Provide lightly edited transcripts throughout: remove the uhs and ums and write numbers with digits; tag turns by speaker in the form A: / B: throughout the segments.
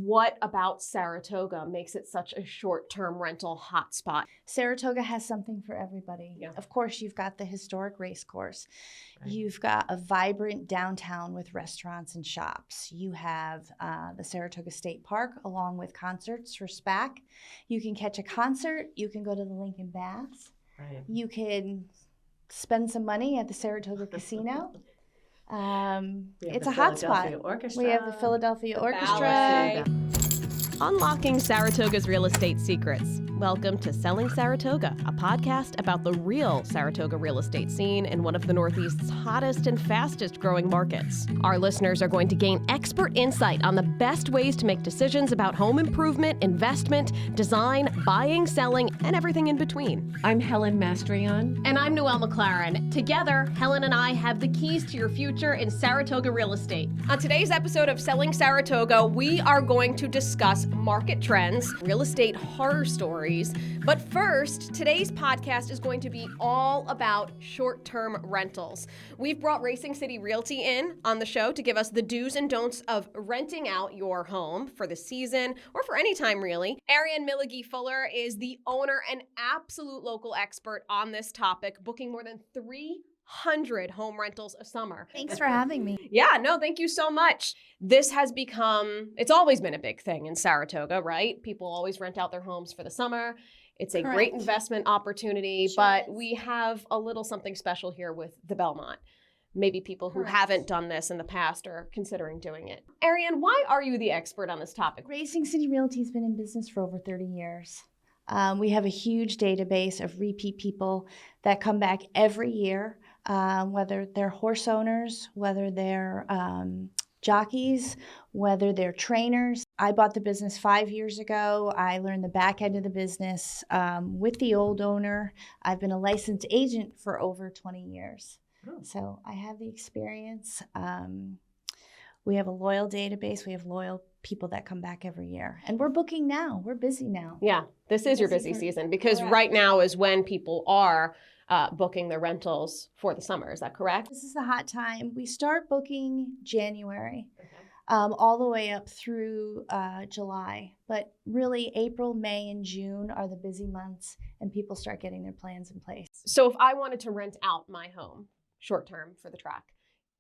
A: what about Saratoga makes it such a short-term rental hotspot?
B: Saratoga has something for everybody.
A: Yeah.
B: Of course, you've got the historic race course.
C: Right.
B: You've got a vibrant downtown with restaurants and shops. You have the Saratoga State Park along with concerts for SPAC. You can catch a concert. You can go to the Lincoln Baths.
C: Right.
B: You can spend some money at the Saratoga Casino. It's a hotspot.
C: Orchestra.
B: We have the Philadelphia
A: The
B: Orchestra.
A: ballet. Unlocking Saratoga's real estate secrets. Welcome to Selling Saratoga, a podcast about the real Saratoga real estate scene in one of the Northeast's hottest and fastest growing markets. Our listeners are going to gain expert insight on the best ways to make decisions about home improvement, investment, design, buying, selling, and everything in between.
C: I'm Helen Mastrion.
A: And I'm Noel McLaren. Together, Helen and I have the keys to your future in Saratoga real estate. On today's episode of Selling Saratoga, we are going to discuss market trends, real estate horror stories. But first, today's podcast is going to be all about short-term rentals. We've brought Racing City Realty in on the show to give us the do's and don'ts of renting out your home for the season or for any time, really. Ariane Milligi-Fuller is the owner and absolute local expert on this topic, booking more than 300 home rentals a summer.
B: Thanks for having me.
A: Yeah, no, thank you so much. This has become, it's always been a big thing in Saratoga, right? People always rent out their homes for the summer. It's a great
B: Correct.
A: investment opportunity,
B: Sure
A: but
B: is.
A: we have a little something special here with the Belmont. Maybe people who
B: Correct.
A: haven't done this in the past are considering doing it. Ariane, why are you the expert on this topic?
B: Racing City Realty has been in business for over 30 years. We have a huge database of repeat people that come back every year, whether they're horse owners, whether they're jockeys, whether they're trainers. I bought the business 5 years ago. I learned the back end of the business with the old owner. I've been a licensed agent for over 20 years.
C: Oh.
B: So I have the experience. We have a loyal database. We have loyal people that come back every year. And we're booking now. We're busy now.
A: Yeah, this is your busy season because right now is when people are booking their rentals for the summer. Is that correct?
B: This is the hot time. We start booking January, all the way up through July. But really, April, May, and June are the busy months, and people start getting their plans in place.
A: So if I wanted to rent out my home short term for the track,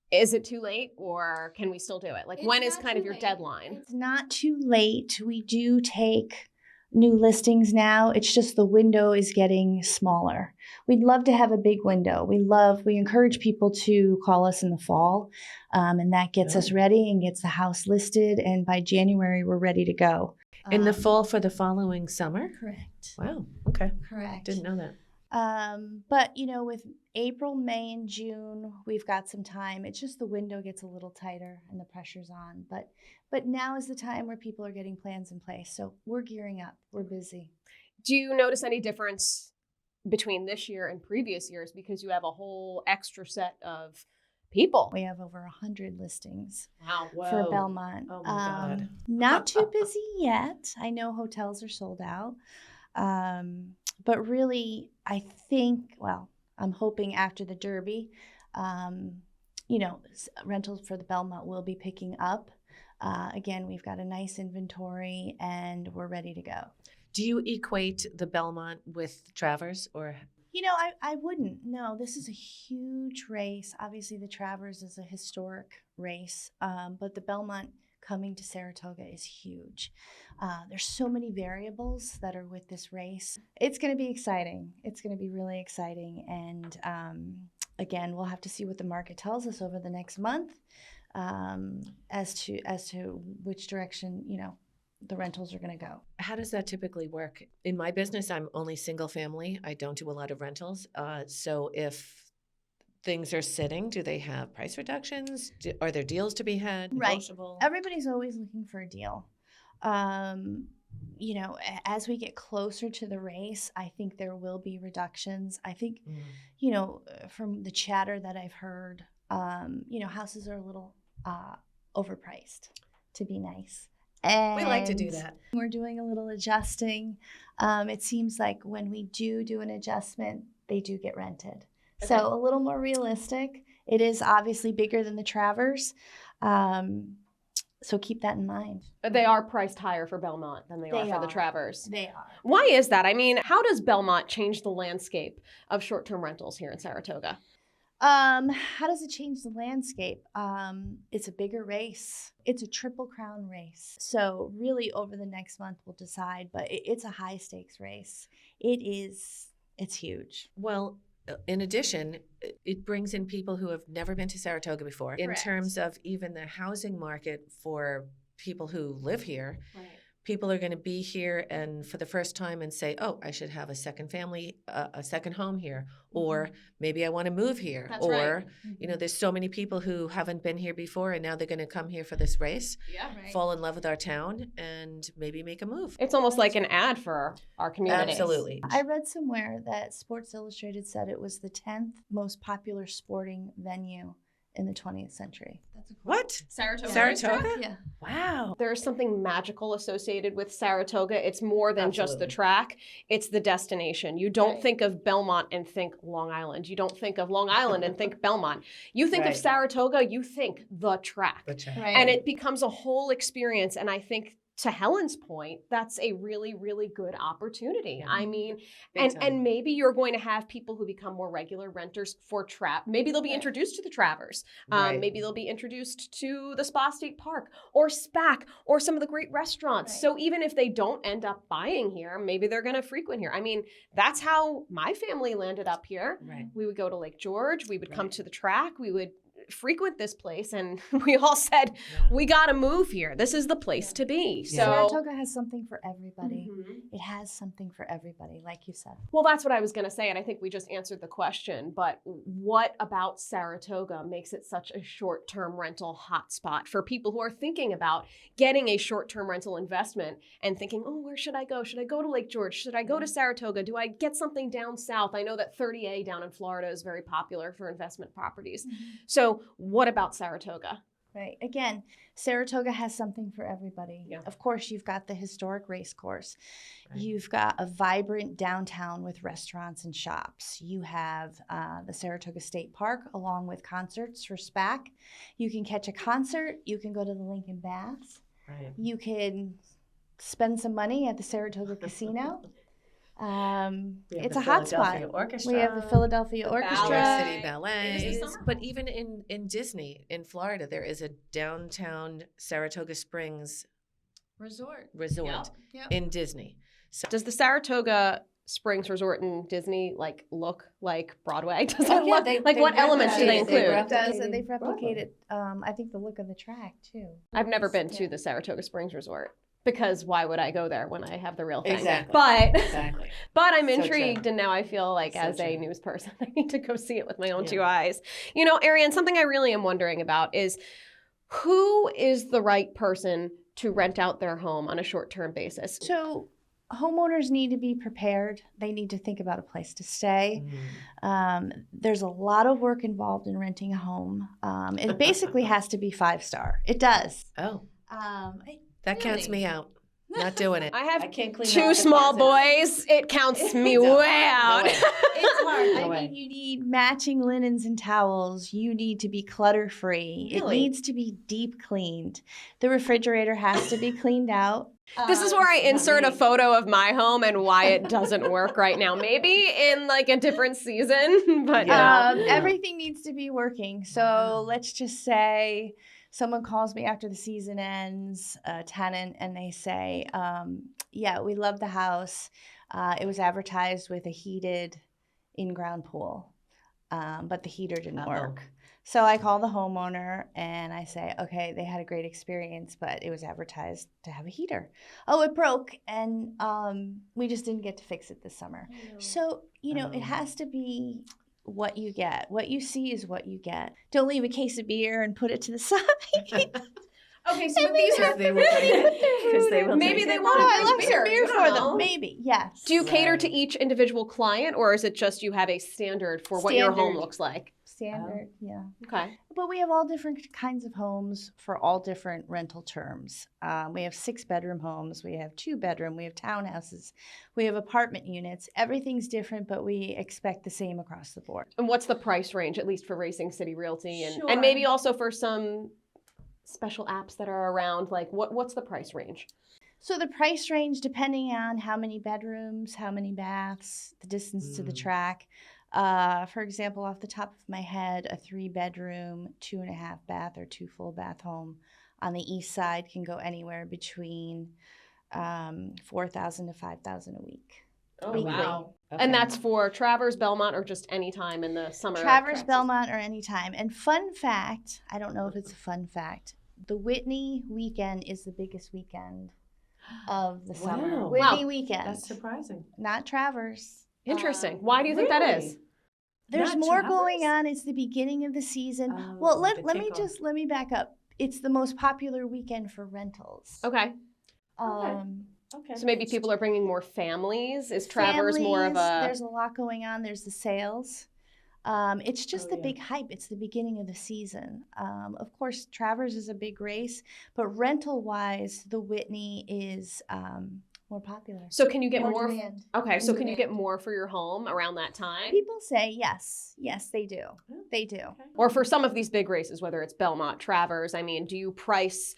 A: is it too late or can we still do it? Like,
B: It's
A: when is
B: not
A: kind
B: too
A: of your
B: late.
A: deadline?
B: It's not too late. We do take new listings now. It's just the window is getting smaller. We'd love to have a big window. We encourage people to call us in the fall, and that gets us ready and gets the house listed. And by January, we're ready to go.
C: In the fall for the following summer?
B: Correct.
C: Wow. Okay.
B: Correct.
C: Didn't know that.
B: But with April, May, and June, we've got some time. It's just the window gets a little tighter and the pressure's on. But now is the time where people are getting plans in place. So we're gearing up. We're busy.
A: Do you notice any difference between this year and previous years because you have a whole extra set of people?
B: We have over 100 listings
A: Wow.
B: for Belmont.
C: Oh my God.
B: Not too busy yet. I know hotels are sold out. But really, I think, I'm hoping after the Derby, rentals for the Belmont will be picking up. Again, we've got a nice inventory and we're ready to go.
C: Do you equate the Belmont with Travers or?
B: I wouldn't. No, this is a huge race. Obviously, the Travers is a historic race, but the Belmont coming to Saratoga is huge. There's so many variables that are with this race. It's going to be exciting. It's going to be really exciting. And again, we'll have to see what the market tells us over the next month as to which direction, the rentals are going to go.
C: How does that typically work? In my business, I'm only single family. I don't do a lot of rentals. So if things are sitting, do they have price reductions? Are there deals to be had?
B: Right.
C: Negotiable?
B: Everybody's always looking for a deal. As we get closer to the race, I think there will be reductions. I think, from the chatter that I've heard, houses are a little overpriced, to be nice. And
C: We like to do that.
B: We're doing a little adjusting. It seems like when we do an adjustment, they do get rented.
A: Okay.
B: So a little more realistic. It is obviously bigger than the Travers. So keep that in mind.
A: They are priced higher for Belmont than they are for the Travers.
B: They are.
A: Why is that? I mean, how does Belmont change the landscape of short-term rentals here in Saratoga?
B: How does it change the landscape? It's a bigger race. It's a Triple Crown race. So really over the next month we'll decide, but it's a high stakes race. It's huge.
C: Well, in addition, it brings in people who have never been to Saratoga before. In
B: Correct.
C: terms of even the housing market for people who live here,
A: Right.
C: people are going to be here and for the first time and say, oh, I should have a second family, a second home here, or maybe I want to move here.
A: That's
C: or,
A: right.
C: you know, there's so many people who haven't been here before and now they're going to come here for this race,
A: Yeah.
C: fall in love with our town, and maybe make a move.
A: It's almost like an ad for our community.
C: Absolutely.
B: I read somewhere that Sports Illustrated said it was the 10th most popular sporting venue in the 20th century. That's a quote.
C: What?
A: Saratoga.
C: Saratoga?
B: Yeah.
C: Wow.
A: There's something magical associated with Saratoga. It's more than just the track. It's the destination. You don't think of Belmont and think Long Island. You don't think of Long Island and think Belmont. You think of
C: Right.
A: Saratoga, you think the track.
C: The track.
B: Right.
A: And it becomes a whole experience. And I think to Helen's point, that's a really, really good opportunity.
C: Yeah.
A: I mean,
C: Big time.
A: and maybe you're going to have people who become more regular renters for Maybe they'll be introduced to the Travers.
C: Right.
A: Maybe they'll be introduced to the Spa State Park or SPAC or some of the great restaurants.
B: Right.
A: So even if they don't end up buying here, maybe they're going to frequent here. I mean, that's how my family landed up here.
C: Right.
A: We would go to Lake George. We would come
C: Right.
A: to the track. We would frequent this place, and we all said,
C: Yeah.
A: we got to move here. This is the place to be.
C: Yeah.
A: So,
B: Saratoga has something for everybody.
A: Mhm.
B: It has something for everybody, like you said.
A: Well, that's what I was going to say, and I think we just answered the question. But what about Saratoga makes it such a short-term rental hotspot for people who are thinking about getting a short-term rental investment and thinking, oh, where should I go? Should I go to Lake George? Should I go to Saratoga? Do I get something down south? I know that 30A down in Florida is very popular for investment properties. So what about Saratoga?
B: Right. Again, Saratoga has something for everybody.
A: Yeah.
B: Of course, you've got the historic race course.
C: Right.
B: You've got a vibrant downtown with restaurants and shops. You have the Saratoga State Park along with concerts for SPAC. You can catch a concert. You can go to the Lincoln Baths.
C: Right.
B: You can spend some money at the Saratoga Casino.
C: We have
B: It's
C: the
B: a hot
C: Philadelphia
B: spot.
C: Orchestra.
B: We have the Philadelphia
A: The
B: Orchestra.
A: ballet.
C: New York City
A: It
C: Ballet.
A: is the summer
C: But
A: home.
C: even in Disney, in Florida, there is a downtown Saratoga Springs
D: Resort.
C: resort
D: Yep.
C: in Disney. So
A: Does the Saratoga Springs Resort in Disney look like Broadway? Does
B: Oh,
A: it
B: yeah,
A: look
B: they-
A: like
B: they
A: what elements do they
B: replicated-
A: include?
B: It does, and they've
C: Broadway.
B: replicated, I think, the look of the track, too.
A: I've never been to
B: Yeah.
A: the Saratoga Springs Resort because why would I go there when I have the real thing?
C: Exactly.
A: But
C: exactly.
A: but I'm
C: So
A: intrigued,
C: true.
A: and now I feel like
C: So
A: as a
C: true.
A: news person, I need to go see it with my own
C: Yeah.
A: two eyes. You know, Ariane, something I really am wondering about is who is the right person to rent out their home on a short-term basis?
B: So homeowners need to be prepared. They need to think about a place to stay. There's a lot of work involved in renting a home. It basically has to be 5-star. It does.
C: Oh,
B: I-
C: that counts
D: Really?
C: me out. Not doing it.
A: I have
C: can't clean
A: two
C: out the
A: small
C: closets.
A: boys. It counts me
C: No.
A: way out.
C: way.
B: It's hard.
C: No
B: I
C: way.
B: mean, you need matching linens and towels. You need to be clutter free. It
A: Really?
B: needs to be deep cleaned. The refrigerator has to be cleaned out.
A: This is where I
C: not
A: insert a
C: me.
A: photo of my home and why it doesn't work right now. Maybe in like a different season, but
C: Yeah.
B: Everything needs to be working. So let's just say someone calls me after the season ends, a tenant, and they say, yeah, we love the house. It was advertised with a heated in-ground pool, but the heater didn't
C: Uh-oh.
B: work. So I call the homeowner and I say, okay, they had a great experience, but it was advertised to have a heater. Oh, it broke, and we just didn't get to fix it this summer. So, it
C: Oh.
B: has to be what you get. What you see is what you get. Don't leave a case of beer and put it to the side.
A: Okay, so these are
C: They will take it. 'Cause they will
A: Maybe
C: take
A: they
C: it.
A: want
B: Oh,
A: to
B: I
A: drink
B: love
A: beer.
B: some beer
A: You
B: for
A: don't know.
B: them. Maybe, yes.
A: Do you cater to
C: Right.
A: each individual client, or is it just you have a standard for what your home
B: Standard.
A: looks like?
B: Standard, yeah.
A: Okay.
B: But we have all different kinds of homes for all different rental terms. We have 6-bedroom homes. We have 2-bedroom. We have townhouses. We have apartment units. Everything's different, but we expect the same across the board.
A: And what's the price range, at least for Racing City Realty, and
B: Sure.
A: maybe also for some special apps that are around? Like what's the price range?
B: So the price range, depending on how many bedrooms, how many baths, the distance to the track. For example, off the top of my head, a 3-bedroom, 2.5 bath, or 2 full bath home on the east side can go anywhere between $4,000 to $5,000 a week.
A: Oh,
B: weekly.
A: wow.
C: Okay.
A: And that's for Travers, Belmont, or just any time in the summer?
B: Travers, Belmont, or anytime. And fun fact, I don't know if it's a fun fact, the Whitney weekend is the biggest weekend of the summer.
C: Wow.
B: Whitney
A: Wow.
B: weekend.
C: That's surprising.
B: Not Travers.
A: Interesting. Why do you think that is?
C: Really?
B: There's
C: Not
B: more
C: Travers?
B: going on. It's the beginning of the season.
C: Oh,
B: Well,
C: the kickoff.
B: let me back up. It's the most popular weekend for rentals.
A: Okay.
C: Okay.
A: So maybe people are bringing more families. Is Travers more of
B: Families,
A: a...
B: There's a lot going on. There's the sales. It's just the big hype. It's the beginning of the season. Of course, Travers is a big race, but rental-wise, the Whitney is more popular.
A: So can you get more?
B: demand.
A: Okay, so
B: More
A: can you
B: demand.
A: get more for your home around that time?
B: People say yes. Yes, they do. They do.
A: Or for some of these big races, whether it's Belmont, Travers, I mean, do you price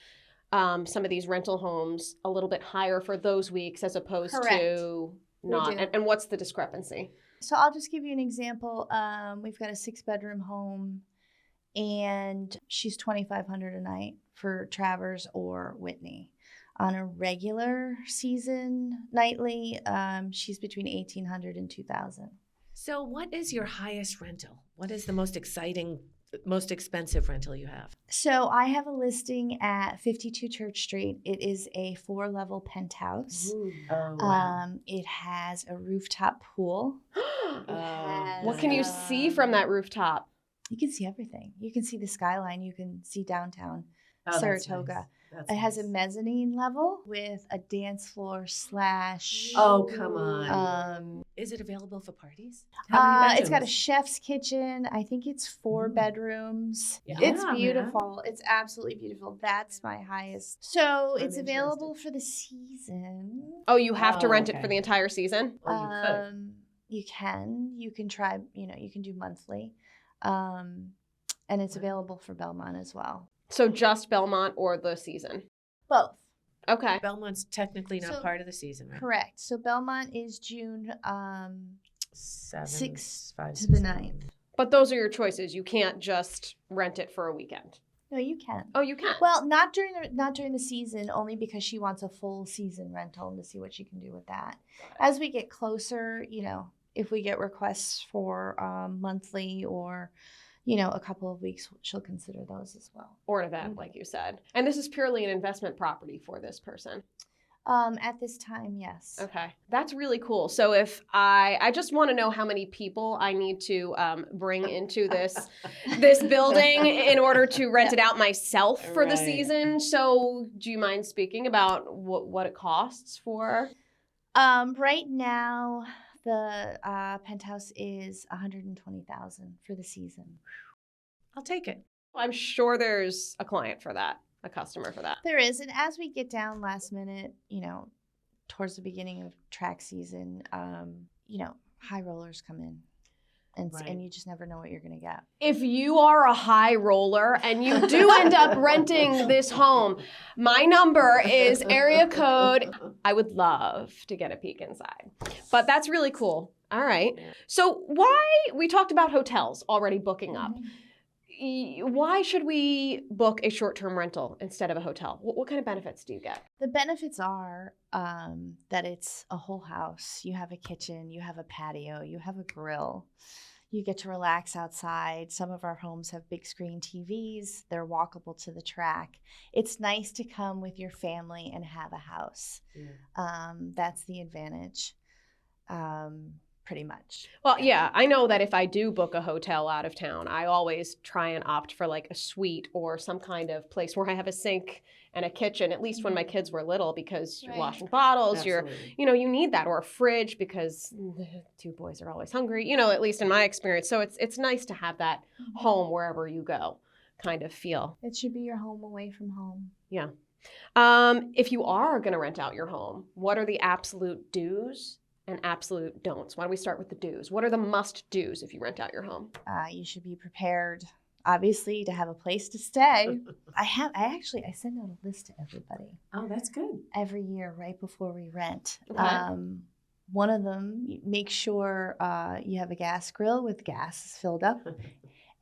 A: some of these rental homes a little bit higher for those weeks as opposed
B: Correct.
A: to
B: We
A: not?
B: do.
A: And what's the discrepancy?
B: So I'll just give you an example. We've got a 6-bedroom home, and she's $2,500 a night for Travers or Whitney. On a regular season, nightly, she's between $1,800 and $2,000.
C: So what is your highest rental? What is the most exciting, most expensive rental you have?
B: So I have a listing at 52 Church Street. It is a 4-level penthouse.
C: Oh,
B: It has a rooftop pool.
A: What can you see from that rooftop?
B: You can see everything. You can see the skyline. You can see downtown Saratoga. It has a mezzanine level with a dance floor /
C: Oh, come on. Is it available for parties?
B: It's got a chef's kitchen. I think it's 4 bedrooms.
C: Yeah,
B: It's
C: man.
B: beautiful. It's absolutely beautiful. That's my highest. So
C: I'm
B: it's available for the season.
A: Oh, you have to
C: Oh,
A: rent it
C: okay.
A: for the entire season?
C: Or you could.
B: You can. You can try, you can do monthly. And it's available for Belmont as well.
A: So just Belmont or the season?
B: Both.
A: Okay.
C: Belmont's technically not
B: So-
C: part of the season, right?
B: Correct. So Belmont is June
C: 6th
B: 5th to the 9th.
A: But those are your choices. You can't just rent it for a weekend.
B: No, you can.
A: Oh, you can?
B: Well, not during the season, only because she wants a full season rental and to see what she can do with that. As we get closer, if we get requests for monthly or, a couple of weeks, she'll consider those as well.
A: Or an event, like you said. And this is purely an investment property for this person.
B: At this time, yes.
A: Okay. That's really cool. So if I just want to know how many people I need to bring into this building in order to rent it out myself for the
C: Right.
A: season. So do you mind speaking about what it costs for?
B: Right now, the penthouse is $120,000 for the season.
C: I'll take it.
A: I'm sure there's a client for that, a customer for that.
B: There is, and as we get down last minute, towards the beginning of track season, high rollers come in, and
C: Right.
B: and you just never know what you're gonna get.
A: If you are a high roller and you do end up renting this home, my number is area code. I would love to get a peek inside. But that's really cool. All right.
C: Yeah.
A: So we talked about hotels already booking up. Why should we book a short-term rental instead of a hotel? What kind of benefits do you get?
B: The benefits are that it's a whole house. You have a kitchen, you have a patio, you have a grill. You get to relax outside. Some of our homes have big screen TVs. They're walkable to the track. It's nice to come with your family and have a house.
C: Yeah.
B: That's the advantage, pretty much.
A: Well, yeah, I know that if I do book a hotel out of town, I always try and opt for like a suite or some kind of place where I have a sink and a kitchen, at least when my kids were little, because you're
B: Right.
A: washing bottles,
C: Absolutely.
A: you need that, or a fridge because the 2 boys are always hungry, at least in my experience. So it's nice to have that home wherever you go kind of feel.
B: It should be your home away from home.
A: Yeah. If you are going to rent out your home, what are the absolute do's and absolute don'ts? Why don't we start with the do's? What are the must do's if you rent out your home?
B: You should be prepared obviously to have a place to stay. I send out a list to everybody
C: Oh, that's good.
B: every year right before we rent.
A: Okay.
B: One of them, make sure you have a gas grill with gas filled up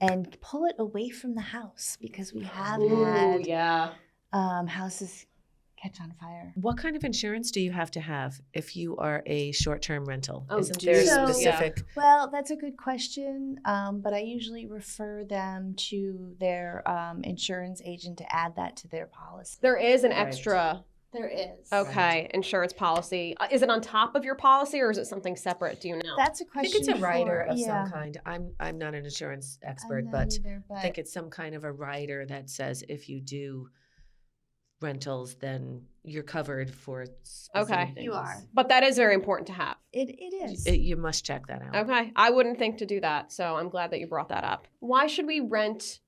B: and pull it away from the house because we have
A: Ooh,
B: had
A: yeah.
B: houses catch on fire.
C: What kind of insurance do you have to have if you are a short-term rental?
A: Oh,
C: Isn't there a
B: geez. So-
C: specific?
B: Well, that's a good question, but I usually refer them to their insurance agent to add that to their policy.
A: There is an
C: Right.
A: extra,
B: There is.
A: okay, insurance policy. Is it on top of your policy or is it something separate? Do you know?
B: That's a
C: I
B: question.
C: think it's a rider
B: for,
C: of
B: yeah,
C: some kind. I'm not an insurance expert,
B: I'm not
C: but
B: either,
C: I think it's some kind of a rider that says if you do rentals, then you're covered for specific
A: Okay.
C: things.
B: You are.
A: But that is very important to have.
B: it is.
C: You must check that out.
A: Okay. I wouldn't think to do that, so I'm glad that you brought that up. Why should we rent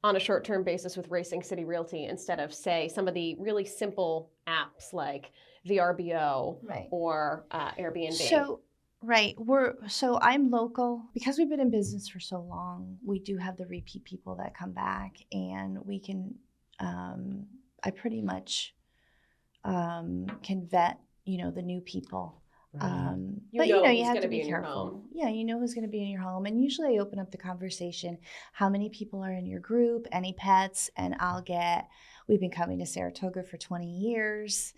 A: on a short-term basis with Racing City Realty instead of, say, some of the really simple apps like VRBO
B: Right.
A: or Airbnb?
B: So, right, so I'm local because we've been in business for so long. We do have the repeat people that come back, and we can. I pretty much can vet, the new people.
C: Right.
B: But
A: know
B: you
A: who's
B: have
A: gonna
B: to
A: be
B: be
A: in your
B: careful.
A: home.
B: Yeah, you know who's going to be in your home, and usually I open up the conversation. How many people are in your group? Any pets? And we've been coming to Saratoga for 20 years.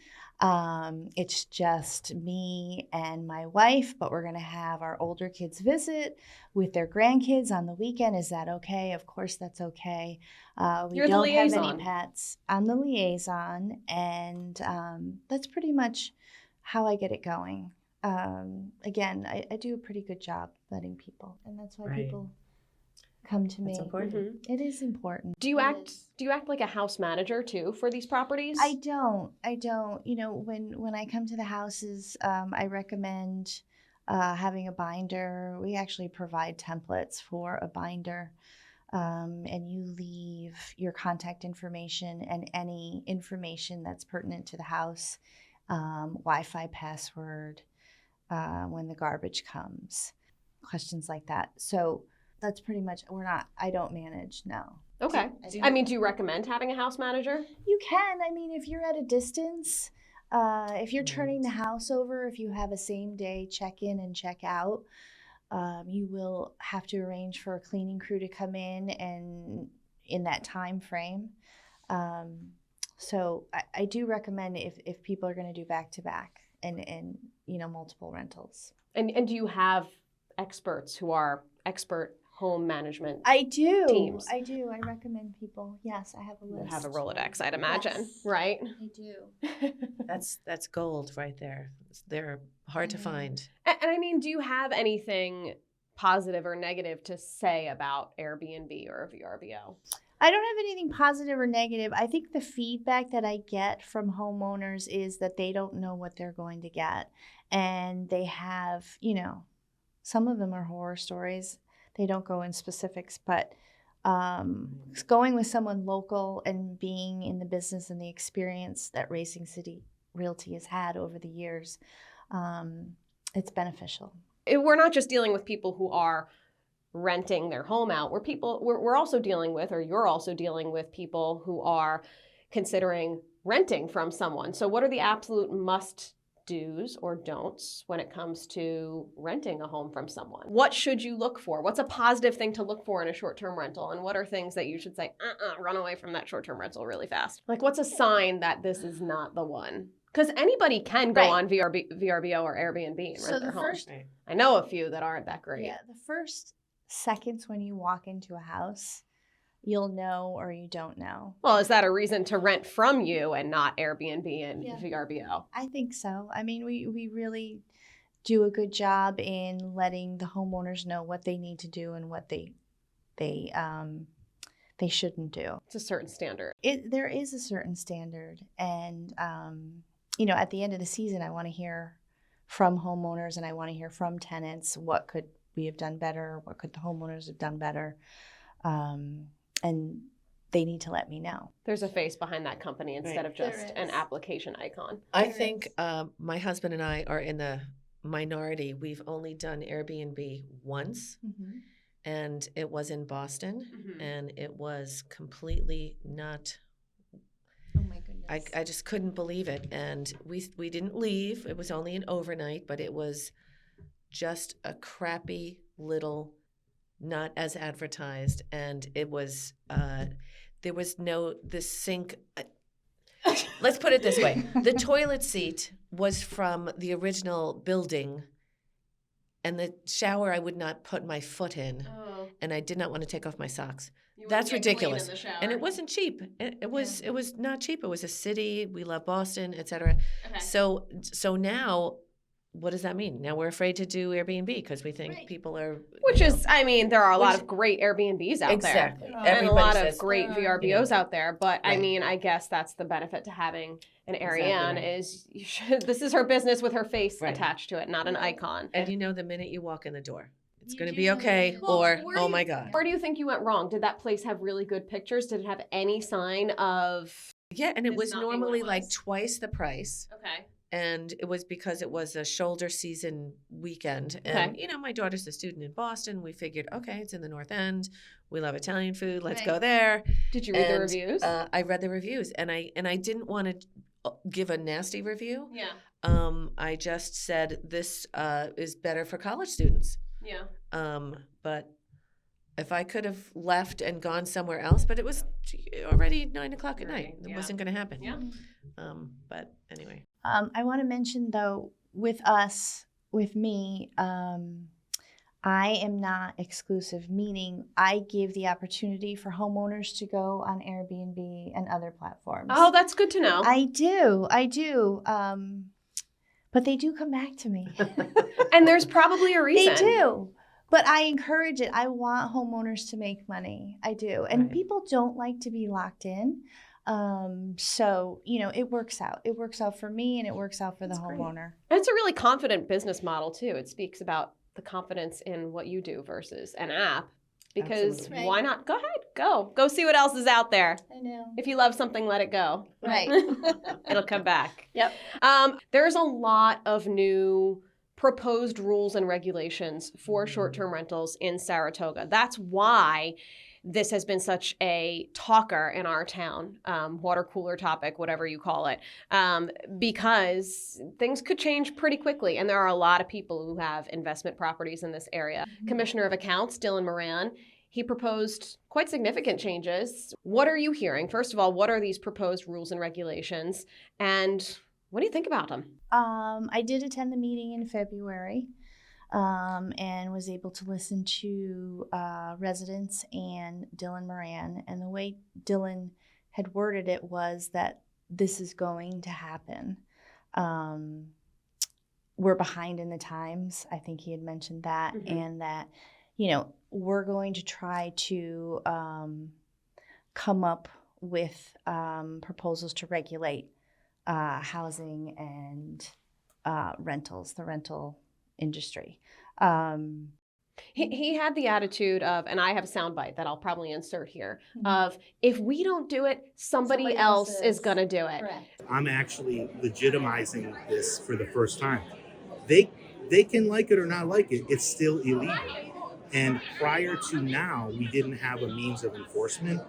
B: It's just me and my wife, but we're going to have our older kids visit with their grandkids on the weekend. Is that okay? Of course, that's okay. We
A: You're the
B: don't have
A: liaison.
B: any pets. I'm the liaison, and that's pretty much how I get it going. Again, I do a pretty good job letting people, and that's why
C: Right.
B: people come to me.
C: That's important.
A: Mhm.
B: It is important.
A: Do you
B: It
A: act
B: is.
A: like a house manager too for these properties?
B: I don't. When I come to the houses, I recommend having a binder. We actually provide templates for a binder, and you leave your contact information and any information that's pertinent to the house, Wi-Fi password, when the garbage comes, questions like that. So that's pretty much. I don't manage. No.
A: Okay. I mean, do you recommend having a house manager?
B: You can. I mean, if you're at a distance, if you're turning the house over, if you have a same day check in and check out, you will have to arrange for a cleaning crew to come in that time frame. So I do recommend if people are going to do back to back and multiple rentals.
A: And do you have experts who are expert home management?
B: I do.
A: Teams.
B: I do. I recommend people. Yes, I have a
A: You
B: list.
A: have a Rolodex, I'd imagine,
B: Yes.
A: right?
B: I do.
C: That's gold right there. They're hard to
B: Mhm.
C: find.
A: And I mean, do you have anything positive or negative to say about Airbnb or a VRBO?
B: I don't have anything positive or negative. I think the feedback that I get from homeowners is that they don't know what they're going to get. And they have, some of them are horror stories. They don't go in specifics, but going with someone local and being in the business and the experience that Racing City Realty has had over the years, it's beneficial.
A: We're not just dealing with people who are renting their home out. We're also dealing with, or you're also dealing with people who are considering renting from someone. So what are the absolute must-dos or don'ts when it comes to renting a home from someone? What should you look for? What's a positive thing to look for in a short-term rental? And what are things that you should say, run away from that short-term rental really fast? Like, what's a sign that this is not the one? Because anybody can go
B: Right.
A: on VRBO or Airbnb and
B: So
A: rent
B: the
A: their home.
B: first-
A: I know a few that aren't that great.
B: Yeah, the first seconds when you walk into a house, you'll know or you don't know.
A: Well, is that a reason to rent from you and not Airbnb and
B: Yeah.
A: VRBO?
B: I think so. I mean, we really do a good job in letting the homeowners know what they need to do and what they shouldn't do.
A: It's a certain standard.
B: There is a certain standard, and at the end of the season, I want to hear from homeowners and I want to hear from tenants what could we have done better, what could the homeowners have done better, and they need to let me know.
A: There's a face behind that company instead
C: Right.
A: of just
B: There
A: an
B: is.
A: application icon.
C: I
B: There
C: think
B: is.
C: my husband and I are in the minority. We've only done Airbnb once, and it was in Boston,
A: Mhm.
C: and it was completely not.
B: Oh my goodness.
C: I just couldn't believe it, and we didn't leave. It was only an overnight, but it was just a crappy little, not as advertised, and it was there was no the sink. Let's put it this way: the toilet seat was from the original building, and the shower I would not put my foot in, and I did not want to take off my socks. That's ridiculous. And it wasn't cheap. It was not cheap. It was a city. We love Boston, etc.
A: Okay.
C: So now, what does that mean? Now we're afraid to do Airbnb because we think people are.
A: Which is, I mean, there are a lot
C: Which-
A: of great Airbnbs out
C: Exactly.
A: there. And a
C: Everybody
A: lot
C: says,
A: of great VRBOs out there. But I
C: Right.
A: mean, I guess that's the benefit to having an Ariane
C: right.
A: is this is her business with her face
C: Right.
A: attached to it, not an icon.
C: And you know the minute you walk in the door, it's
B: You
C: going to
B: do
C: be
B: know
C: okay,
B: that.
A: Well,
C: or
A: where
C: oh
A: do
C: my
A: you-
C: God.
A: Where do you think you went wrong? Did that place have really good pictures? Did it have any sign of?
C: Yeah, and it
A: It's
C: was
A: not being what it
C: normally like
A: was.
C: twice the price.
A: Okay.
C: And it was because it was a shoulder season weekend. And, you know, my daughter's a student in Boston. We figured, okay, it's in the North End. We love Italian food. Let's go
B: Right.
C: there.
A: Did you read the
C: And,
A: reviews?
C: I read the reviews, and I didn't want to give a nasty review.
A: Yeah.
C: I just said this is better for college students.
A: Yeah.
C: But if I could have left and gone somewhere else, but it was already 9 o'clock at night. It
A: Yeah.
C: wasn't going to happen.
A: Yeah.
C: But anyway.
B: I want to mention though, with us, with me, I am not exclusive, meaning I give the opportunity for homeowners to go on Airbnb and other platforms.
A: Oh, that's good to know.
B: I do. But they do come back to me.
A: And there's probably a reason.
B: They do. But I encourage it. I want homeowners to make money. I do. And
C: Right.
B: people don't like to be locked in. So, you know, it works out. It works out for me and it works out for the homeowner.
A: And it's a really confident business model too. It speaks about the confidence in what you do versus an app. Because
C: Absolutely.
A: why not? Go ahead. Go see what else is out there.
B: I know.
A: If you love something, let it go.
B: Right.
A: It'll come back.
B: Yep.
A: There's a lot of new proposed rules and regulations for short-term rentals in Saratoga. That's why this has been such a talker in our town, water cooler topic, whatever you call it, because things could change pretty quickly. And there are a lot of people who have investment properties in this area. Commissioner of Accounts, Dylan Moran, he proposed quite significant changes. What are you hearing? First of all, what are these proposed rules and regulations? And what do you think about them?
B: I did attend the meeting in February and was able to listen to residents and Dylan Moran. And the way Dylan had worded it was that this is going to happen. We're behind in the times. I think he had mentioned that.
A: Mhm.
B: And that, you know, we're going to try to come up with proposals to regulate housing and rentals, the rental industry.
A: He had the attitude of, and I have a soundbite that I'll probably insert here, of if we don't do it, somebody else is going to do it.
D: I'm actually legitimizing this for the first time. They can like it or not like it, it's still illegal. And prior to now, we didn't have a means of enforcement.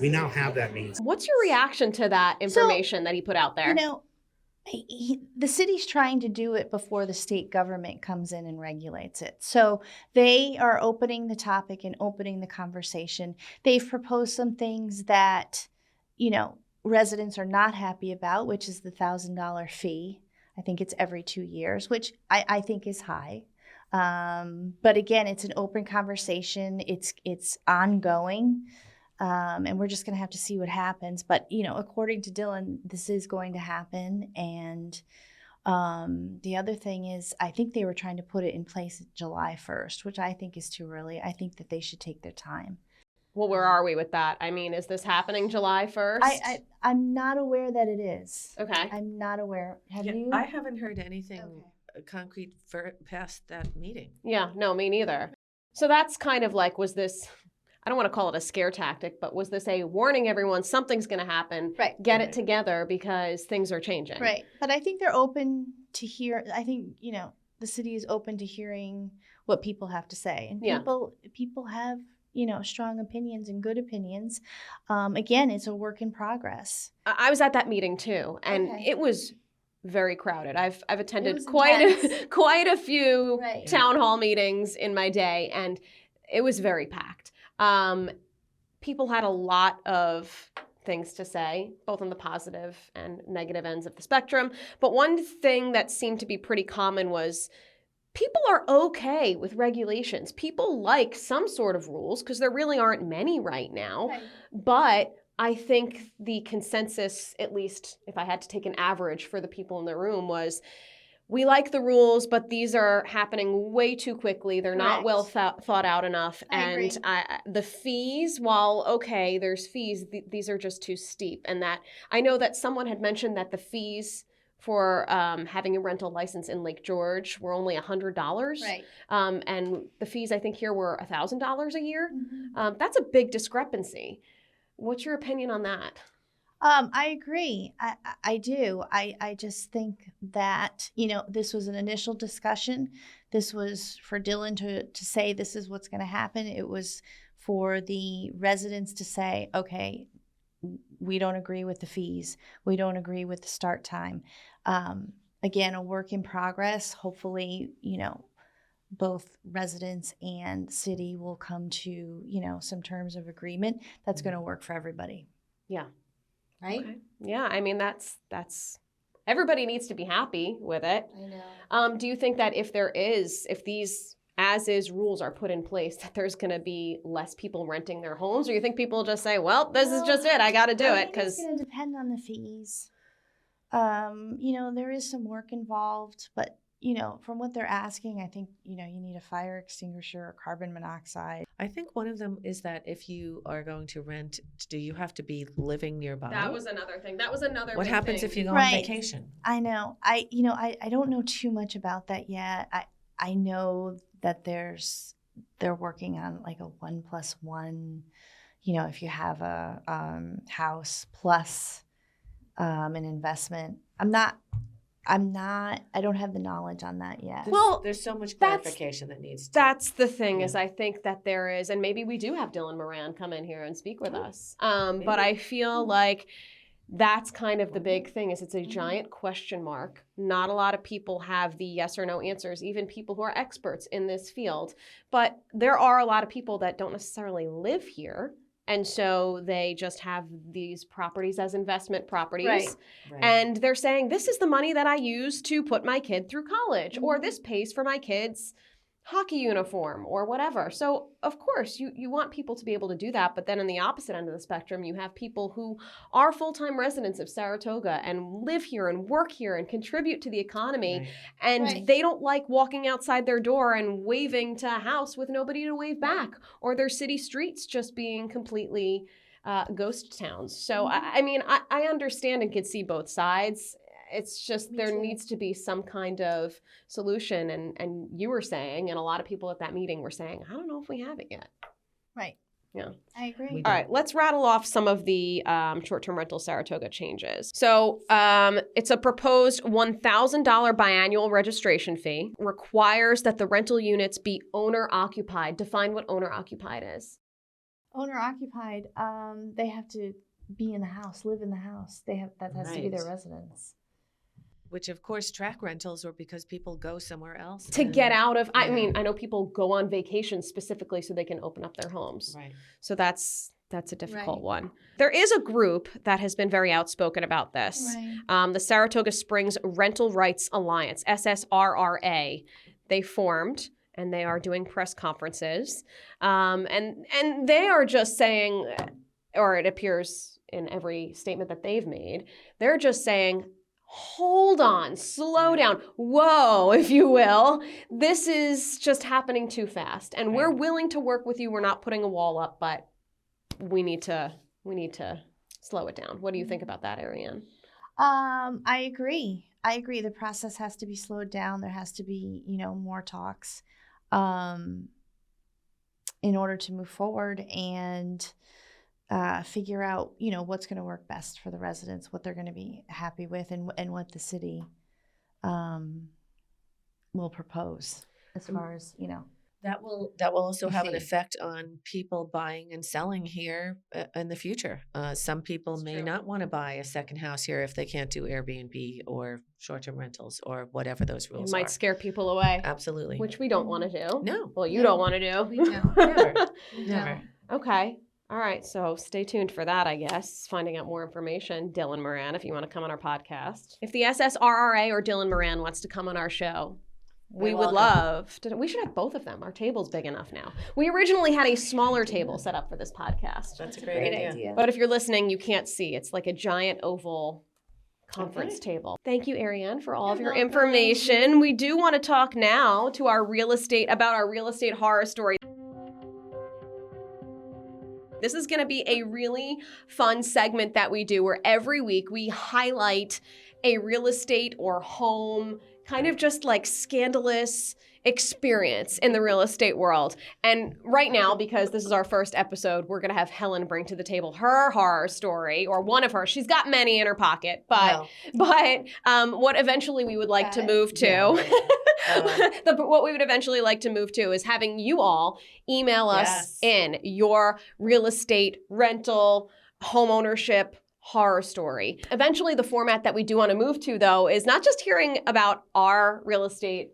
D: We now have that means.
A: What's your reaction to that information that he put out there?
B: You know, the city's trying to do it before the state government comes in and regulates it. So they are opening the topic and opening the conversation. They've proposed some things that, you know, residents are not happy about, which is the $1,000 fee. I think it's every 2 years, which I think is high. But again, it's an open conversation. It's ongoing. And we're just going to have to see what happens. But, you know, according to Dylan, this is going to happen. And the other thing is, I think they were trying to put it in place July 1st, which I think is too early. I think that they should take their time.
A: Well, where are we with that? I mean, is this happening July 1st?
B: I'm not aware that it is.
A: Okay.
B: I'm not aware. Have you?
C: I haven't heard anything concrete past that meeting.
A: Yeah, no, me neither. So that's kind of like, was this, I don't want to call it a scare tactic, but was this a warning everyone something's going to happen?
B: Right.
A: Get it
C: Right.
A: together because things are changing.
B: Right. But I think they're open to hear. I think, you know, the city is open to hearing what people have to say, and
A: Yeah.
B: people have, you know, strong opinions and good opinions. Again, it's a work in progress.
A: I was at that meeting too, and
B: Okay.
A: it was very crowded. I've attended
B: was
A: quite
B: intense.
A: quite a few
B: Right.
A: town hall meetings in my day, and it was very packed. People had a lot of things to say, both on the positive and negative ends of the spectrum. But one thing that seemed to be pretty common was people are okay with regulations. People like some sort of rules because there really aren't many right now.
B: Right.
A: But I think the consensus, at least if I had to take an average for the people in the room, was we like the rules, but these are happening way too quickly. They're not
B: Correct.
A: well thought out enough.
B: I agree.
A: And the fees, while okay, there's fees, these are just too steep. And that I know that someone had mentioned that the fees for having a rental license in Lake George were only $100.
B: Right.
A: And the fees I think here were $1,000 a year.
B: Mhm.
A: That's a big discrepancy. What's your opinion on that?
B: I agree. I do. I just think that, you know, this was an initial discussion. This was for Dylan to say this is what's going to happen. It was for the residents to say, okay, we don't agree with the fees. We don't agree with the start time. Again, a work in progress. Hopefully, you know, both residents and city will come to, you know, some terms of agreement that's going to work for everybody.
A: Yeah.
B: Right?
A: Okay. Yeah, I mean that's everybody needs to be happy with it.
B: I know.
A: Do you think that if these as is rules are put in place, that there's going to be less people renting their homes, or you think people just say, "Well, this is just it. I got to do it"?
B: Because
A: Because
B: it's going to depend on the fees. You know, there is some work involved, but you know, from what they're asking, I think, you know, you need a fire extinguisher or carbon monoxide.
C: I think one of them is that if you are going to rent, do you have to be living nearby?
A: that was another thing. That was another.
C: What
A: big
C: happens
A: thing.
C: if you go on
B: Right.
C: vacation?
B: I know. I don't know too much about that yet. I know that they're working on like a 1+1, you know, if you have a house plus an investment. I don't have the knowledge on that yet.
A: Well,
C: There's so much
A: that's-
C: clarification that needs to.
A: That's the thing is
C: Yeah.
A: I think that there is, and maybe we do have Dylan Moran come in here and speak with us. But I feel like that's kind of the big thing is it's a giant question mark. Not a lot of people have the yes or no answers, even people who are experts in this field. But there are a lot of people that don't necessarily live here. And so they just have these properties as investment properties.
B: Right.
C: Right.
A: And they're saying, this is the money that I use to put my kid through college, or this pays for my kid's hockey uniform or whatever. So, of course, you want people to be able to do that. But then on the opposite end of the spectrum, you have people who are full-time residents of Saratoga and live here and work here and contribute to the economy.
C: Right.
A: And
B: Right.
A: they don't like walking outside their door and waving to a house with nobody to wave back, or their city streets just being completely ghost towns. So, I mean, I understand and can see both sides. It's just
B: Me
A: there
B: too.
A: needs to be some kind of solution. And you were saying, and a lot of people at that meeting were saying, I don't know if we have it yet.
B: Right.
A: Yeah.
B: I agree.
C: We
A: All right, let's rattle off some of the short-term rental Saratoga changes. So it's a proposed $1,000 biannual registration fee, requires that the rental units be owner-occupied. Define what owner-occupied is.
B: Owner occupied, they have to be in the house, live in the house. That has to be their
C: Right.
B: residence.
C: Which, of course, track rentals are because people go somewhere else.
A: To
C: and-
A: get out of, I
C: Yeah.
A: mean, I know people go on vacation specifically so they can open up their homes.
C: Right.
A: So that's a difficult
B: Right.
A: one. There is a group that has been very outspoken about this.
B: Right.
A: The Saratoga Springs Rental Rights Alliance, SSRRA. They formed and they are doing press conferences. And they are just saying, or it appears in every statement that they've made, they're just saying, hold on, slow down, whoa, if you will. This is just happening too fast. And we're
C: Right.
A: willing to work with you. We're not putting a wall up, but we need to slow it down. What do you think about that, Ariane?
B: I agree. The process has to be slowed down. There has to be, you know, more talks in order to move forward and figure out, you know, what's going to work best for the residents, what they're going to be happy with, and what the city will propose as far as,
C: That will also
B: We'll
C: have an
B: see.
C: effect on people buying and selling here in the future. Some people
B: It's
C: may
B: true.
C: not want to buy a second house here if they can't do Airbnb or short-term rentals or whatever those
A: It
C: rules
A: might
C: are.
A: scare people away,
C: Absolutely.
A: which we don't want to do.
C: No.
A: Well, you
B: Yeah.
A: don't want to do.
B: We don't.
C: Never.
B: We
C: Never.
B: don't.
A: Okay. All right. So stay tuned for that, I guess. Finding out more information. Dylan Moran, if you want to come on our podcast. If the SSRRA or Dylan Moran wants to come on our show, we
C: You're
A: would
C: welcome.
A: love to. We should have both of them. Our table's big enough now. We originally had a smaller table set up for this podcast.
C: That's a
B: a
C: great idea.
A: But if you're listening, you can't see. It's like a giant oval conference
C: Okay.
A: table. Thank you, Ariane, for all of your
B: You're welcome.
A: information. We do want to talk now to our real estate horror story. This is going to be a really fun segment that we do where every week we highlight a real estate or home, kind of just like scandalous experience in the real estate world. And right now, because this is our first episode, we're going to have Helen bring to the table her horror story, or one of hers. She's got many in her pocket, but what eventually we would like to move to, what we would eventually like to move to is having you all email us in your real estate, rental, home ownership horror story. Eventually, the format that we do want to move to, though, is not just hearing about our real estate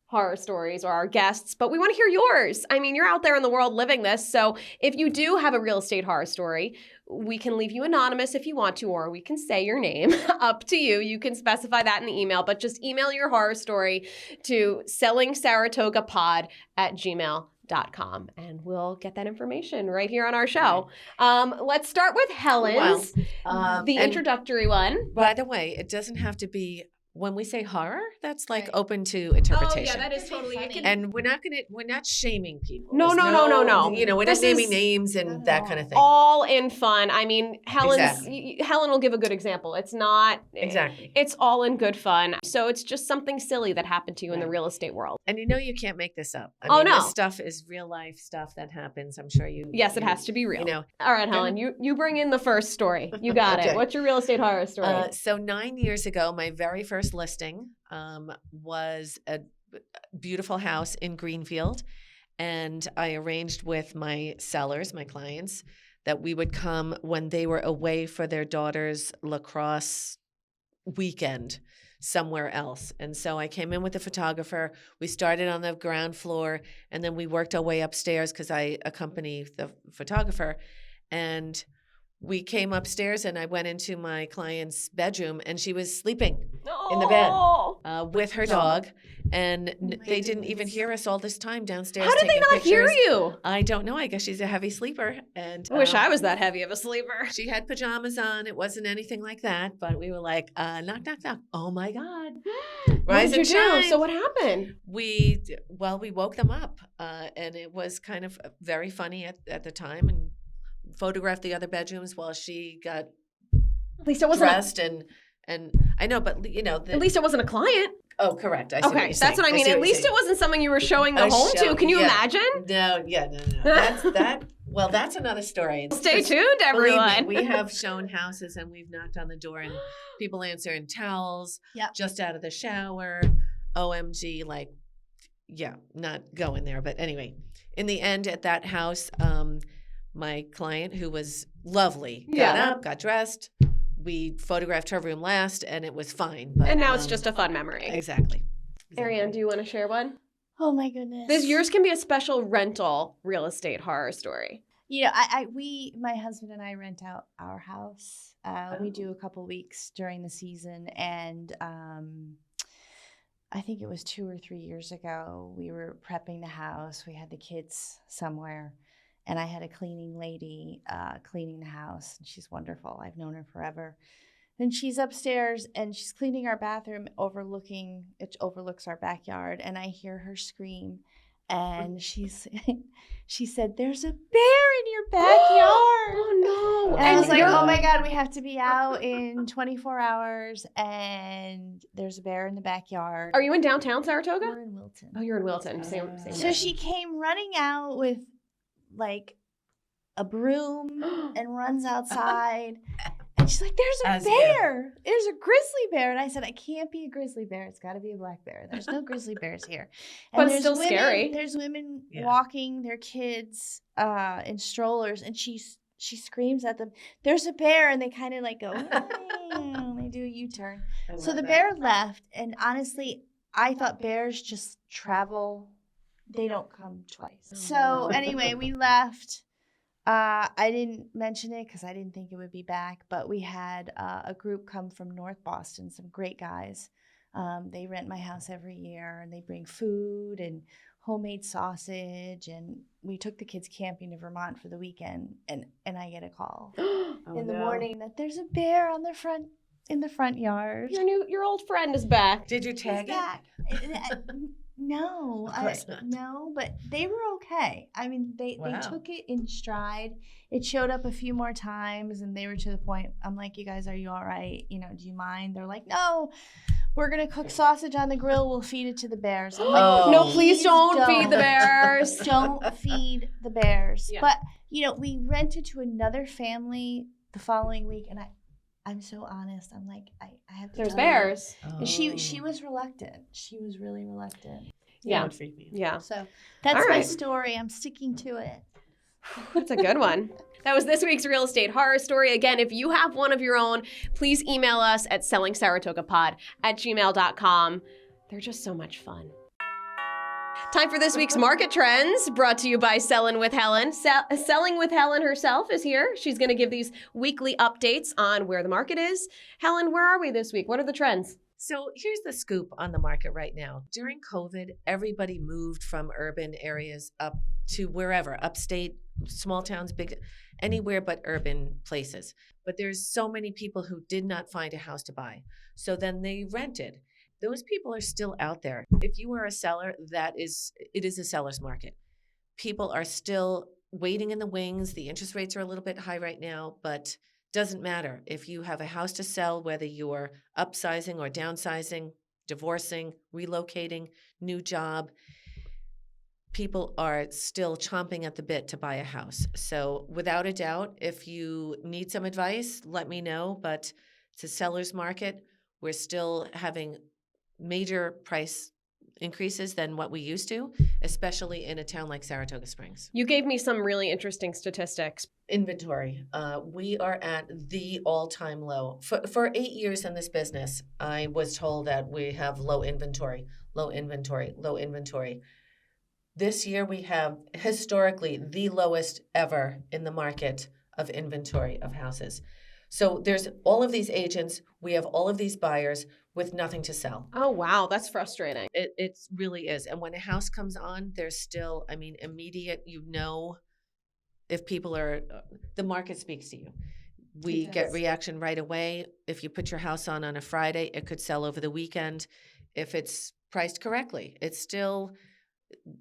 A: horror stories or our guests, but we want to hear yours. I mean, you're out there in the world living this. So if you do have a real estate horror story, we can leave you anonymous if you want to, or we can say your name. Up to you. You can specify that in the email, but just email your horror story to sellingsaratogapod@gmail.com, and we'll get that information right here on our show. Let's start with Helen's, the introductory one.
C: By the way, it doesn't have to be. When we say horror, that's like
B: Right.
C: open to interpretation.
A: Oh, yeah, that is
B: Could be
A: totally
B: funny.
C: And we're not shaming people.
A: No,
C: There's
A: no, no, no, no.
C: You know, we're
A: This
C: not naming
A: is
C: names
B: not
C: and
B: at
C: that
B: all.
C: kind of thing.
A: all in fun. I mean,
C: Exactly.
A: Helen will give a good example. It's not
C: Exactly.
A: It's all in good fun. So it's just something silly that happened to you in the real estate world.
C: And you know you can't make this up. I
A: Oh,
C: mean,
A: no.
C: This stuff is real life stuff that happens. I'm sure you.
A: Yes, it has to be real.
C: You know.
A: All right, Helen, you bring in the first story. You got it.
C: Okay.
A: What's your real estate horror story?
C: So 9 years ago, my very first listing was a beautiful house in Greenfield. And I arranged with my sellers, my clients, that we would come when they were away for their daughter's lacrosse weekend somewhere else. And so I came in with a photographer. We started on the ground floor, and then we worked our way upstairs because I accompany the photographer. And we came upstairs, and I went into my client's bedroom, and she was sleeping in the bed with her dog. And they didn't even hear us all this time downstairs.
A: How did they
C: taking
A: not hear
C: pictures.
A: you?
C: I don't know. I guess she's a heavy sleeper. And
A: I wish I was that heavy of a sleeper.
C: she had pajamas on. It wasn't anything like that. But we were like, knock, knock, knock. Oh, my God.
A: What
C: Rise
A: did you
C: and
A: do?
C: shine.
A: So what happened?
C: We woke them up. And it was kind of very funny at the time. And photographed the other bedrooms while she got
A: At least it wasn't.
C: dressed. And I know, but, you know.
A: At least it wasn't a client.
C: Oh, correct. I see what
A: Okay,
C: you're
A: that's what I
C: saying.
A: mean.
C: see
A: At
C: what you're
A: least it
C: saying.
A: wasn't something you were showing the
C: A
A: home
C: show,
A: to. Can you
C: yeah.
A: imagine?
C: No, That's that. Well, that's another story.
A: Stay tuned,
C: Believe
A: everyone.
C: me, we have shown houses and we've knocked on the door and people answer in towels,
B: Yep.
C: just out of the shower. OMG, like, yeah, not going there. But anyway, in the end, at that house, my client, who was lovely, got
A: Yeah.
C: up, got dressed. We photographed her room last, and it was fine. But,
A: And now it's just a fun memory.
C: exactly.
A: Ariane, do you want to share one?
B: Oh my goodness.
A: Yours can be a special rental real estate horror story.
B: You know, my husband and I rent out our house. We do a couple weeks during the season, and I think it was 2 or 3 years ago. We were prepping the house. We had the kids somewhere, and I had a cleaning lady cleaning the house, and she's wonderful. I've known her forever. And she's upstairs, and she's cleaning our bathroom, it overlooks our backyard, and I hear her scream. And she said, "There's a bear in your backyard."
A: Oh no!
B: And I was like,
A: you're-
B: "Oh my God, we have to be out in 24 hours." And there's a bear in the backyard.
A: Are you in downtown Saratoga?
B: We're in Wilton.
A: Oh, you're in Wilton. Same.
B: So
A: day.
B: she came running out with like a broom and runs outside. And she's like, there's a
C: As
B: bear. There's a grizzly bear. And I said, it can't be a grizzly bear. It's got to be a black bear. There's no grizzly bears here. And
A: But
B: there's
A: still scary.
B: There's women
C: Yeah.
B: walking their kids in strollers, and she screams at them, there's a bear. And they kind of like go, and they do a U-turn. So the bear left. And honestly, I thought bears just travel. They don't come twice. So anyway, we left. I didn't mention it because I didn't think it would be back, but we had a group come from North Boston, some great guys. They rent my house every year, and they bring food and homemade sausage. And we took the kids camping to Vermont for the weekend, and I get a call in the morning that there's a bear on in the front yard.
A: Your old friend is back.
C: Did you
B: He's
C: tag it?
B: back. No,
C: Of course not.
B: no, but they were okay. I mean, they
C: Wow.
B: took it in stride. It showed up a few more times, and they were to the point. I'm like, you guys, are you all right? Do you mind? They're like, no, we're gonna cook sausage on the grill. We'll feed it to the bears. I'm like,
C: Oh.
A: No, please don't feed the bears.
B: Don't feed the bears.
A: Yeah.
B: But we rented to another family the following week, and I'm so honest. I'm like, I have to.
A: There's
B: tell
A: bears.
B: you. And she was reluctant. She was really reluctant.
A: Yeah.
C: Would freak me out.
A: Yeah.
B: So that's
A: All
B: my
A: right.
B: story. I'm sticking to it.
A: That's a good one. That was this week's real estate horror story. Again, if you have one of your own, please email us at sellingsaratogapod@gmail.com. They're just so much fun. Time for this week's market trends, brought to you by Selling with Helen. Selling with Helen herself is here. She's going to give these weekly updates on where the market is. Helen, where are we this week? What are the trends?
C: So here's the scoop on the market right now. During COVID, everybody moved from urban areas up to wherever, upstate, small towns, big, anywhere but urban places. But there's so many people who did not find a house to buy. So then they rented. Those people are still out there. If you are a seller, it is a seller's market. People are still waiting in the wings. The interest rates are a little bit high right now, but doesn't matter. If you have a house to sell, whether you're upsizing or downsizing, divorcing, relocating, new job, people are still chomping at the bit to buy a house. So without a doubt, if you need some advice, let me know. But it's a seller's market. We're still having major price increases than what we used to, especially in a town like Saratoga Springs.
A: You gave me some really interesting statistics.
C: Inventory. We are at the all-time low. For 8 years in this business, I was told that we have low inventory. This year we have historically the lowest ever in the market of inventory of houses. So there's all of these agents, we have all of these buyers with nothing to sell.
A: Oh, wow. That's frustrating.
C: It really is. And when a house comes on, there's still, immediate, if people are, the market speaks to you. We
B: It
C: get
B: does.
C: reaction right away. If you put your house on a Friday, it could sell over the weekend. If it's priced correctly,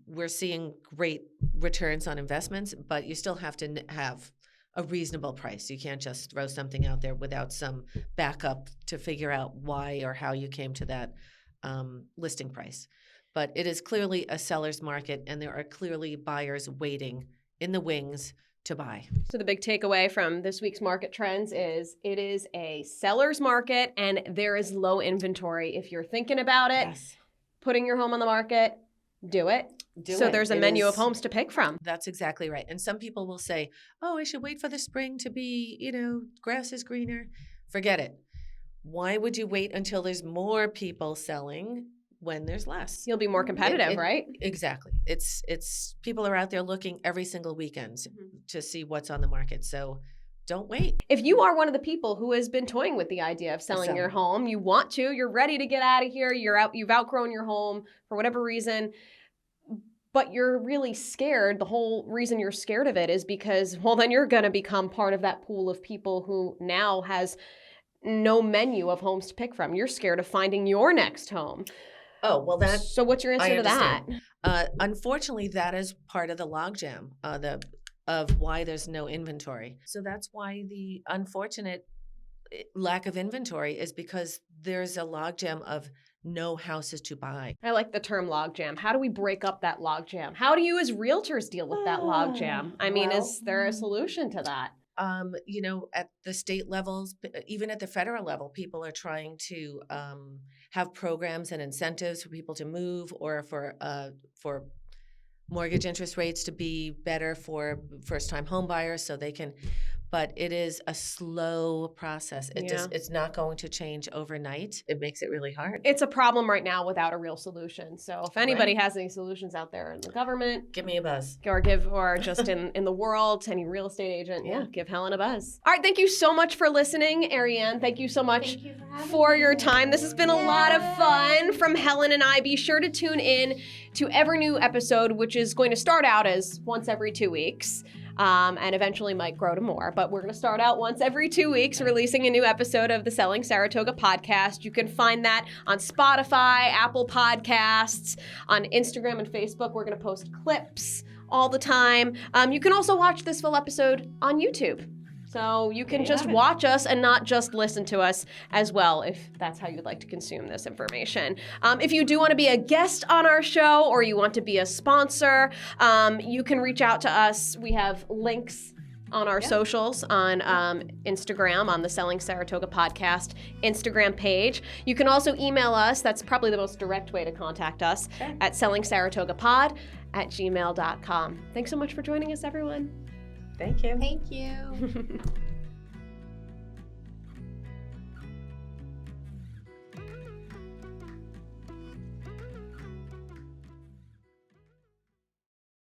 C: we're seeing great returns on investments, but you still have to have a reasonable price. You can't just throw something out there without some backup to figure out why or how you came to that listing price. But it is clearly a seller's market, and there are clearly buyers waiting in the wings to buy.
A: So the big takeaway from this week's market trends is it is a seller's market and there is low inventory. If you're thinking about it,
C: Yes.
A: putting your home on the market, do it. There's a menu of homes to pick from.
C: That's exactly right. And some people will say, oh, I should wait for the spring to be, grass is greener. Forget it. Why would you wait until there's more people selling when there's less?
A: You'll be more competitive, right?
C: Exactly. It's people are out there looking every single weekend to see what's on the market. So don't wait.
A: If you are one of the people who has been toying with the idea of selling your home, you want to, you're ready to get out of here, you've outgrown your home for whatever reason, but you're really scared. The whole reason you're scared of it is because, well, then you're going to become part of that pool of people who now has no menu of homes to pick from. You're scared of finding your next home.
C: Oh, well,
A: So what's your answer to that?
C: Unfortunately, that is part of the logjam of why there's no inventory. So that's why the unfortunate lack of inventory is because there's a logjam of no houses to buy.
A: I like the term logjam. How do we break up that logjam? How do you as realtors deal with that logjam? I mean,
C: well,
A: is there a solution to that?
C: at the state levels, even at the federal level, people are trying to have programs and incentives for people to move, or for mortgage interest rates to be better for first-time home buyers, so they can. But it is a slow process. It's not going to change overnight. It makes it really hard.
A: It's a problem right now without a real solution. So if anybody has any solutions out there in the government,
C: give me a buzz.
A: Or just in the world, any real estate agent, give Helen a buzz. All right, thank you so much for listening, Ariane. Thank you so much for your time. This has been a lot of fun from Helen and I. Be sure to tune in to every new episode, which is going to start out as once every 2 weeks. And eventually might grow to more. But we're going to start out once every 2 weeks, releasing a new episode of the Selling Saratoga podcast. You can find that on Spotify, Apple Podcasts, on Instagram and Facebook. We're going to post clips all the time. You can also watch this full episode on YouTube. So you can just watch us and not just listen to us as well, if that's how you'd like to consume this information. If you do want to be a guest on our show, or you want to be a sponsor, you can reach out to us. We have links on our socials, on Instagram, on the Selling Saratoga podcast Instagram page. You can also email us. That's probably the most direct way to contact us, at sellingsaratogapod@gmail.com. Thanks so much for joining us, everyone.
C: Thank you.
B: Thank you.